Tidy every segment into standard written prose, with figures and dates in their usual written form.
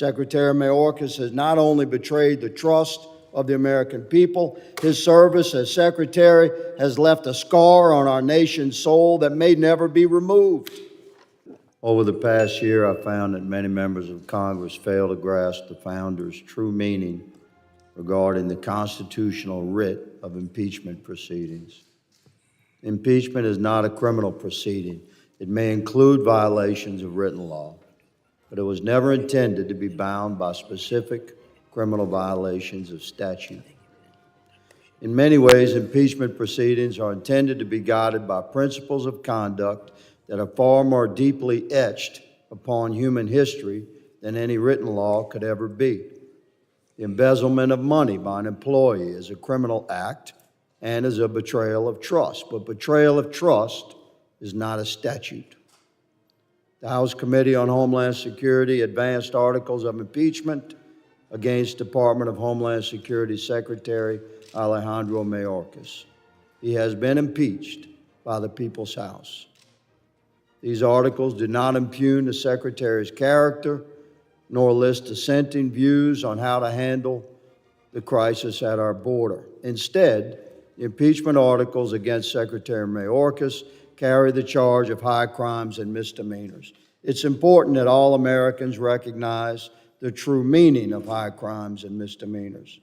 Secretary Mayorkas has not only betrayed the trust of the American people, his service as Secretary has left a scar on our nation's soul that may never be removed. Over the past year, I found that many members of Congress fail to grasp the founders' true meaning regarding the constitutional writ of impeachment proceedings. Impeachment is not a criminal proceeding. It may include violations of written law, but it was never intended to be bound by specific criminal violations of statute. In many ways, impeachment proceedings are intended to be guided by principles of conduct that are far more deeply etched upon human history than any written law could ever be. The embezzlement of money by an employee is a criminal act and is a betrayal of trust, but betrayal of trust is not a statute. The House Committee on Homeland Security advanced articles of impeachment against Department of Homeland Security Secretary Alejandro Mayorkas. He has been impeached by the People's House. These articles do not impugn the Secretary's character, nor list dissenting views on how to handle the crisis at our border. Instead, the impeachment articles against Secretary Mayorkas carry the charge of high crimes and misdemeanors. It's important that all Americans recognize the true meaning of high crimes and misdemeanors.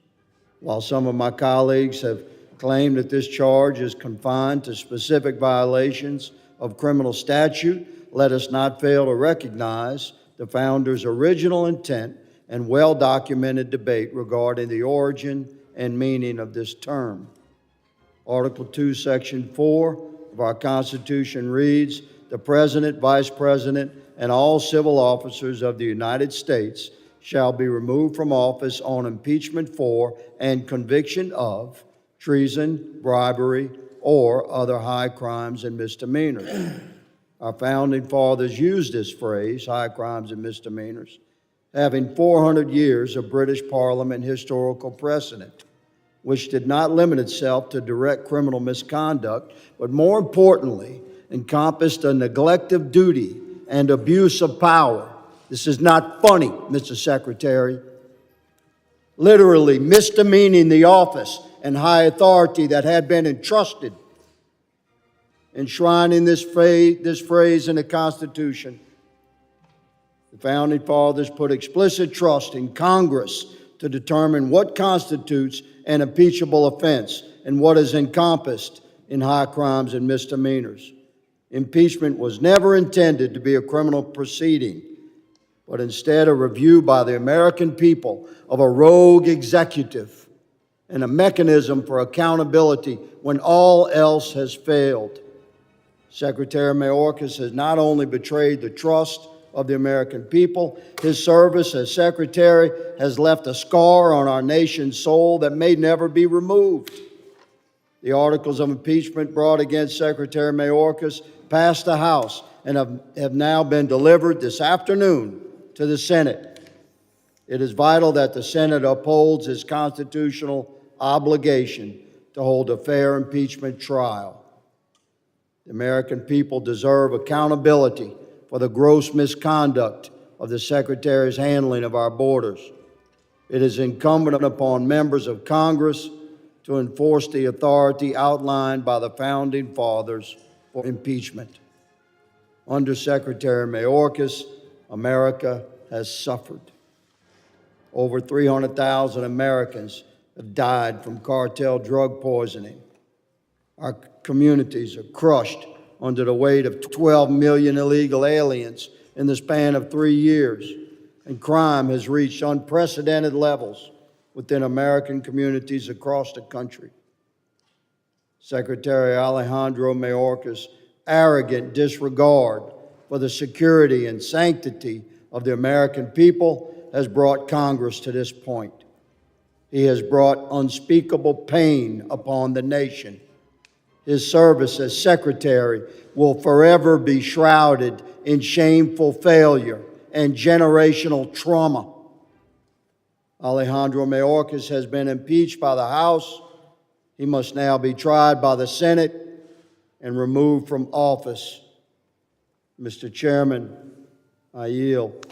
While some of my colleagues have claimed that this charge is confined to specific violations of criminal statute, let us not fail to recognize the founders' original intent and well-documented debate regarding the origin and meaning of this term. Article 2, Section 4 of our Constitution reads, "The President, Vice President, and all civil officers of the United States shall be removed from office on impeachment for and conviction of treason, bribery, or other high crimes and misdemeanors." Our founding fathers used this phrase, high crimes and misdemeanors, having 400 years of British Parliament historical precedent, which did not limit itself to direct criminal misconduct, but more importantly, encompassed a neglect of duty and abuse of power. This is not funny, Mr. Secretary. Literally misdemeaning the office and high authority that had been entrusted. Enshrining this phrase in the Constitution, the Founding Fathers put explicit trust in Congress to determine what constitutes an impeachable offense and what is encompassed in high crimes and misdemeanors. Impeachment was never intended to be a criminal proceeding, but instead a review by the American people of a rogue executive and a mechanism for accountability when all else has failed. Secretary Mayorkas has not only betrayed the trust of the American people, his service as Secretary has left a scar on our nation's soul that may never be removed. The articles of impeachment brought against Secretary Mayorkas passed the House and have now been delivered this afternoon to the Senate. It is vital that the Senate upholds its constitutional obligation to hold a fair impeachment trial. The American people deserve accountability for the gross misconduct of the Secretary's handling of our borders. It is incumbent upon members of Congress to enforce the authority outlined by the Founding Fathers for impeachment. Under Secretary Mayorkas, America has suffered. Over 300,000 Americans have died from cartel drug poisoning. Our communities are crushed under the weight of 12 million illegal aliens in the span of 3 years, and crime has reached unprecedented levels within American communities across the country. Secretary Alejandro Mayorkas' arrogant disregard for the security and sanctity of the American people has brought Congress to this point. He has brought unspeakable pain upon the nation. His service as Secretary will forever be shrouded in shameful failure and generational trauma. Alejandro Mayorkas has been impeached by the House. He must now be tried by the Senate and removed from office. Mr. Chairman, I yield.